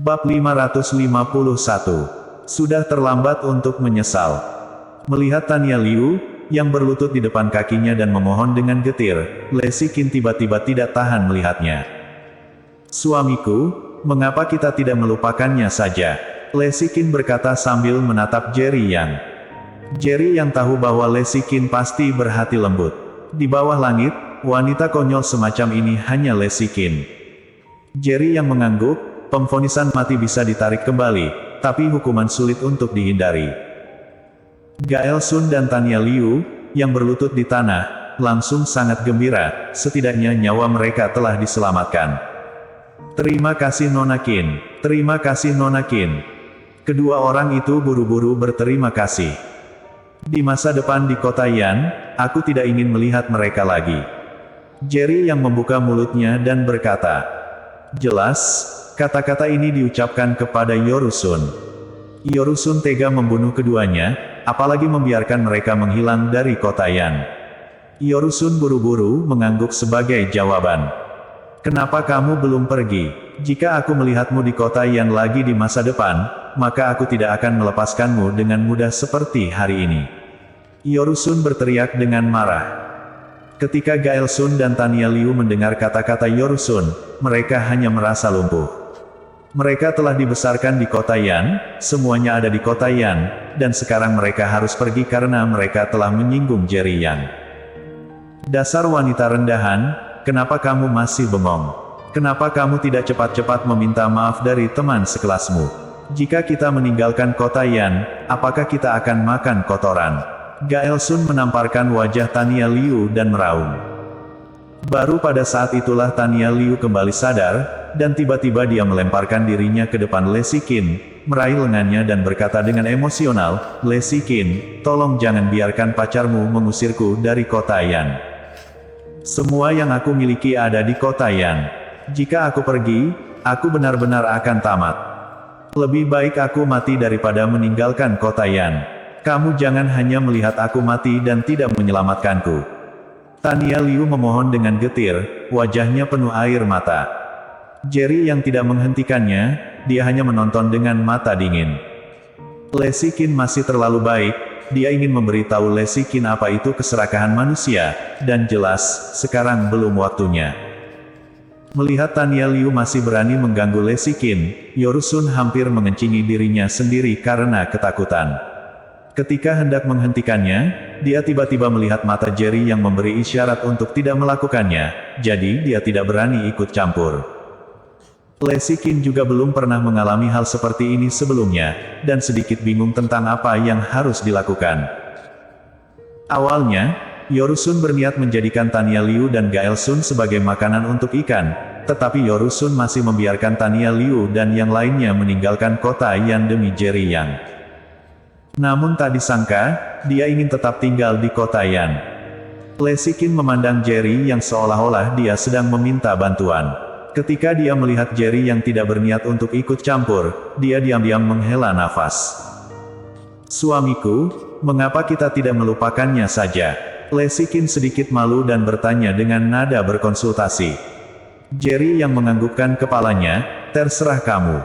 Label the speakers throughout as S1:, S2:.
S1: Bab 551. Sudah terlambat untuk menyesal. Melihat Tanya Liu, yang berlutut di depan kakinya dan memohon dengan getir, Le Siqin tiba-tiba tidak tahan melihatnya. "Suamiku, mengapa kita tidak melupakannya saja?" Le Siqin berkata sambil menatap Jerry Yang. Jerry Yang tahu bahwa Le Siqin pasti berhati lembut. Di bawah langit, wanita konyol semacam ini hanya Le Siqin. Jerry Yang mengangguk. Pemvonisan mati bisa ditarik kembali, tapi hukuman sulit untuk dihindari. Gael Sun dan Tanya Liu, yang berlutut di tanah, langsung sangat gembira, setidaknya nyawa mereka telah diselamatkan. "Terima kasih Nona Qin, terima kasih Nona Qin." Kedua orang itu buru-buru berterima kasih. "Di masa depan di kota Yan, aku tidak ingin melihat mereka lagi." Jerry yang membuka mulutnya dan berkata, "Jelas." Kata-kata ini diucapkan kepada Yorusun. Yorusun tega membunuh keduanya, apalagi membiarkan mereka menghilang dari kota Yan. Yorusun buru-buru mengangguk sebagai jawaban. "Kenapa kamu belum pergi? Jika aku melihatmu di kota Yan lagi di masa depan, maka aku tidak akan melepaskanmu dengan mudah seperti hari ini." Yorusun berteriak dengan marah. Ketika Gael Sun dan Tanya Liu mendengar kata-kata Yorusun, mereka hanya merasa lumpuh. Mereka telah dibesarkan di kota Yan, semuanya ada di kota Yan, dan sekarang mereka harus pergi karena mereka telah menyinggung Jerry Yang. "Dasar wanita rendahan, kenapa kamu masih bengong? Kenapa kamu tidak cepat-cepat meminta maaf dari teman sekelasmu? Jika kita meninggalkan kota Yan, apakah kita akan makan kotoran?" Gael Sun menamparkan wajah Tanya Liu dan meraung. Baru pada saat itulah Tanya Liu kembali sadar, dan tiba-tiba dia melemparkan dirinya ke depan Le Siqin, meraih lengannya dan berkata dengan emosional, "Le Siqin, tolong jangan biarkan pacarmu mengusirku dari kota Yan. Semua yang aku miliki ada di kota Yan. Jika aku pergi, aku benar-benar akan tamat. Lebih baik aku mati daripada meninggalkan kota Yan. Kamu jangan hanya melihat aku mati dan tidak menyelamatkanku." Tanya Liu memohon dengan getir, wajahnya penuh air mata. Jerry yang tidak menghentikannya, dia hanya menonton dengan mata dingin. Le Siqin masih terlalu baik, dia ingin memberitahu Le Siqin apa itu keserakahan manusia, dan jelas, sekarang belum waktunya. Melihat Tanya Liu masih berani mengganggu Le Siqin, Yorusun hampir mengencingi dirinya sendiri karena ketakutan. Ketika hendak menghentikannya, dia tiba-tiba melihat mata Jerry yang memberi isyarat untuk tidak melakukannya, jadi dia tidak berani ikut campur. Le Siqin juga belum pernah mengalami hal seperti ini sebelumnya, dan sedikit bingung tentang apa yang harus dilakukan. Awalnya, Yorusun berniat menjadikan Tanya Liu dan Gael Sun sebagai makanan untuk ikan, tetapi Yorusun masih membiarkan Tanya Liu dan yang lainnya meninggalkan kota Yan demi Jerry Yang. Namun tak disangka, dia ingin tetap tinggal di kota Yan. Le Siqin memandang Jerry yang seolah-olah dia sedang meminta bantuan. Ketika dia melihat Jerry yang tidak berniat untuk ikut campur, dia diam-diam menghela nafas. "Suamiku, mengapa kita tidak melupakannya saja?" Le Siqin sedikit malu dan bertanya dengan nada berkonsultasi. Jerry yang menganggukkan kepalanya, "Terserah kamu.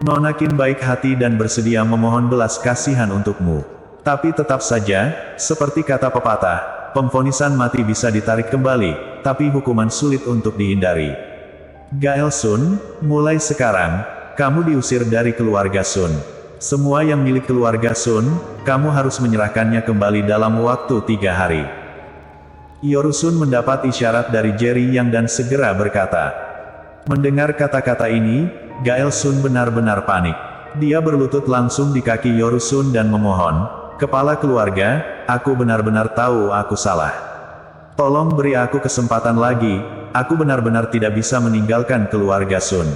S1: Nona Qin baik hati dan bersedia memohon belas kasihan untukmu. Tapi tetap saja, seperti kata pepatah, pemvonisan mati bisa ditarik kembali, tapi hukuman sulit untuk dihindari. Gael Sun, mulai sekarang, kamu diusir dari keluarga Sun. Semua yang milik keluarga Sun, kamu harus menyerahkannya kembali dalam waktu 3 hari." Yorusun mendapat isyarat dari Jerry Yang dan segera berkata. Mendengar kata-kata ini, Gael Sun benar-benar panik. Dia berlutut langsung di kaki Yorusun dan memohon, "Kepala keluarga, aku benar-benar tahu aku salah. Tolong beri aku kesempatan lagi, aku benar-benar tidak bisa meninggalkan keluarga Sun.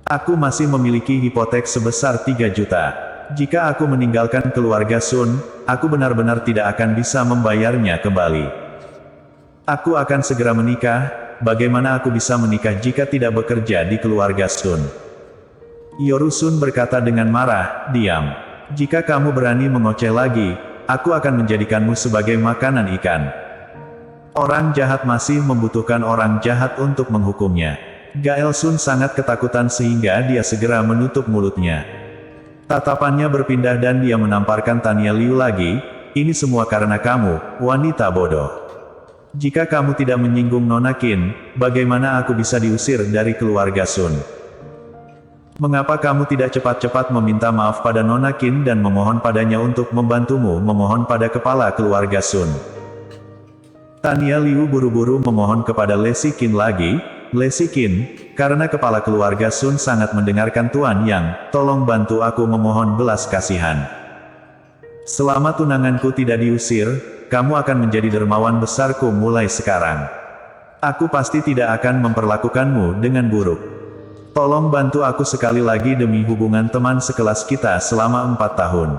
S1: Aku masih memiliki hipotek sebesar 3 juta. Jika aku meninggalkan keluarga Sun, aku benar-benar tidak akan bisa membayarnya kembali. Aku akan segera menikah. Bagaimana aku bisa menikah jika tidak bekerja di keluarga Sun?" Yorusun berkata dengan marah, "Diam. Jika kamu berani mengoceh lagi, aku akan menjadikanmu sebagai makanan ikan." Orang jahat masih membutuhkan orang jahat untuk menghukumnya. Gael Sun sangat ketakutan sehingga dia segera menutup mulutnya. Tatapannya berpindah dan dia menamparkan Tanya Liu lagi, ini semua karena kamu, wanita bodoh. Jika kamu tidak menyinggung Nona Qin, bagaimana aku bisa diusir dari keluarga Sun? Mengapa kamu tidak cepat-cepat meminta maaf pada Nona Qin dan memohon padanya untuk membantumu memohon pada kepala keluarga Sun? Tanya Liu buru-buru memohon kepada Lesi Qin lagi, Lesi Qin, karena kepala keluarga Sun sangat mendengarkan Tuan Yang, tolong bantu aku memohon belas kasihan. Selama tunanganku tidak diusir, kamu akan menjadi dermawan besarku mulai sekarang. Aku pasti tidak akan memperlakukanmu dengan buruk. Tolong bantu aku sekali lagi demi hubungan teman sekelas kita selama 4 tahun.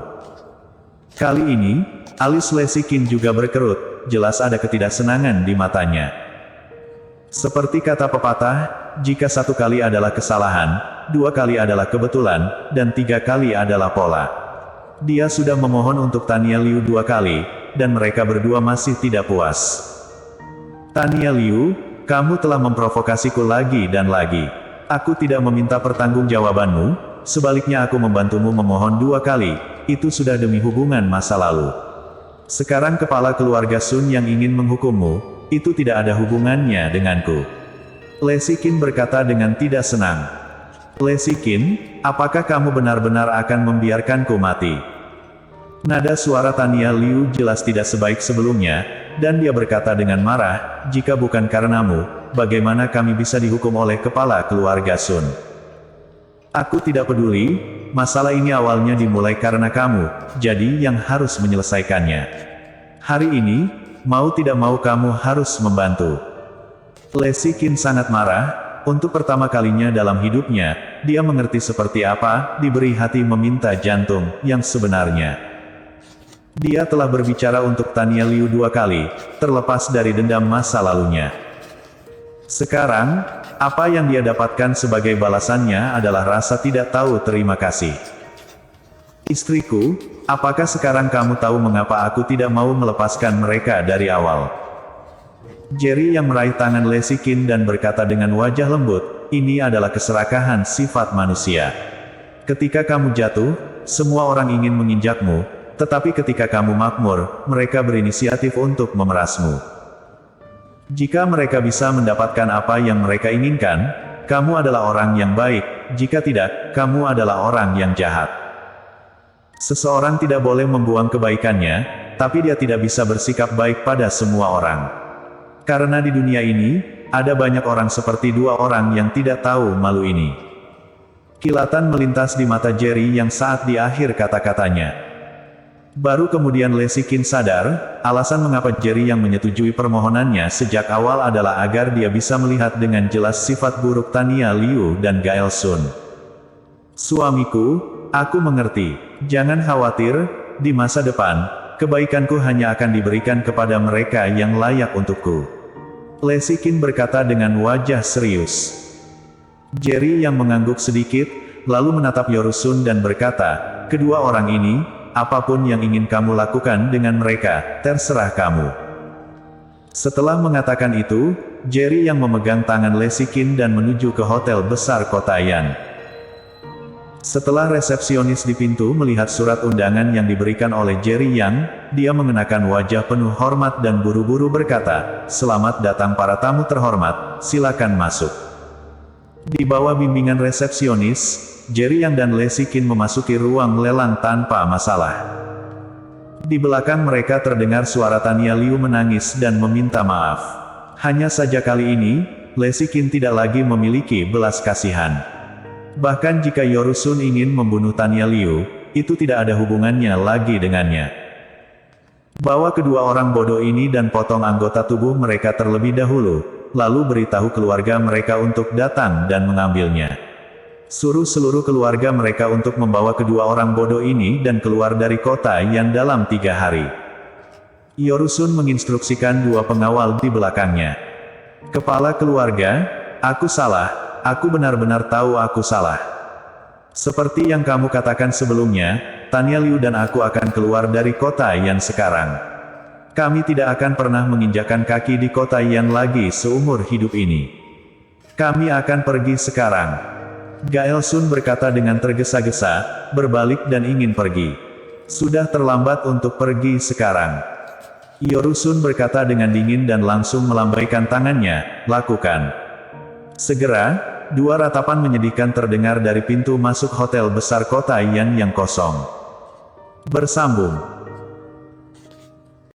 S1: Kali ini, alis Lesi Qin juga berkerut, jelas ada ketidaksenangan di matanya. Seperti kata pepatah, jika 1 kali adalah kesalahan, 2 kali adalah kebetulan, dan 3 kali adalah pola. Dia sudah memohon untuk Tanya Liu 2 kali, dan mereka berdua masih tidak puas. Tanya Liu, kamu telah memprovokasiku lagi dan lagi. Aku tidak meminta pertanggungjawabanmu, sebaliknya aku membantumu memohon 2 kali, itu sudah demi hubungan masa lalu. Sekarang kepala keluarga Sun yang ingin menghukummu, itu tidak ada hubungannya denganku. Lesi Qin berkata dengan tidak senang. Lesi Qin, apakah kamu benar-benar akan membiarkanku mati? Nada suara Tanya Liu jelas tidak sebaik sebelumnya, dan dia berkata dengan marah, jika bukan karenamu, bagaimana kami bisa dihukum oleh kepala keluarga Sun? Aku tidak peduli, masalah ini awalnya dimulai karena kamu, jadi yang harus menyelesaikannya. Hari ini, mau tidak mau kamu harus membantu. Lesi Qin sangat marah, untuk pertama kalinya dalam hidupnya, dia mengerti seperti apa, diberi hati meminta jantung, yang sebenarnya. Dia telah berbicara untuk Tanya Liu 2 kali, terlepas dari dendam masa lalunya. Sekarang, apa yang dia dapatkan sebagai balasannya adalah rasa tidak tahu terima kasih. Istriku, apakah sekarang kamu tahu mengapa aku tidak mau melepaskan mereka dari awal? Jerry yang meraih tangan Lesi Qin dan berkata dengan wajah lembut, ini adalah keserakahan sifat manusia. Ketika kamu jatuh, semua orang ingin menginjakmu, tetapi ketika kamu makmur, mereka berinisiatif untuk memerasmu. Jika mereka bisa mendapatkan apa yang mereka inginkan, kamu adalah orang yang baik, jika tidak, kamu adalah orang yang jahat. Seseorang tidak boleh membuang kebaikannya, tapi dia tidak bisa bersikap baik pada semua orang. Karena di dunia ini, ada banyak orang seperti 2 orang yang tidak tahu malu ini. Kilatan melintas di mata Jerry yang saat di akhir kata-katanya. Baru kemudian Lesi Qin sadar, alasan mengapa Jerry yang menyetujui permohonannya sejak awal adalah agar dia bisa melihat dengan jelas sifat buruk Tanya Liu dan Gael Sun. Suamiku, aku mengerti. Jangan khawatir, di masa depan, kebaikanku hanya akan diberikan kepada mereka yang layak untukku. Lesi Qin berkata dengan wajah serius. Jerry yang mengangguk sedikit, lalu menatap Yorusun dan berkata, kedua orang ini, apapun yang ingin kamu lakukan dengan mereka, terserah kamu. Setelah mengatakan itu, Jerry yang memegang tangan Lesi Qin dan menuju ke hotel besar kota Yan. Setelah resepsionis di pintu melihat surat undangan yang diberikan oleh Jerry Yang, dia mengenakan wajah penuh hormat dan buru-buru berkata, selamat datang para tamu terhormat, silakan masuk. Di bawah bimbingan resepsionis, Jerry Yang dan Lesi Qin memasuki ruang lelang tanpa masalah. Di belakang mereka terdengar suara Tanya Liu menangis dan meminta maaf. Hanya saja kali ini, Lesi Qin tidak lagi memiliki belas kasihan. Bahkan jika Yorusun ingin membunuh Tanya Liu, itu tidak ada hubungannya lagi dengannya. Bawa kedua orang bodoh ini dan potong anggota tubuh mereka terlebih dahulu, lalu beritahu keluarga mereka untuk datang dan mengambilnya. Suruh seluruh keluarga mereka untuk membawa kedua orang bodoh ini dan keluar dari kota Yan dalam 3 hari. Yorusun menginstruksikan 2 pengawal di belakangnya. Kepala keluarga, aku salah. Aku benar-benar tahu aku salah. Seperti yang kamu katakan sebelumnya, Tanya Liu dan aku akan keluar dari kota Yan sekarang. Kami tidak akan pernah menginjakkan kaki di kota Yan lagi seumur hidup ini. Kami akan pergi sekarang. Gael Sun berkata dengan tergesa-gesa, berbalik dan ingin pergi. Sudah terlambat untuk pergi sekarang. Yoru Sun berkata dengan dingin dan langsung melambaikan tangannya, lakukan. Segera, dua ratapan menyedihkan terdengar dari pintu masuk hotel besar kota Yan yang kosong. Bersambung.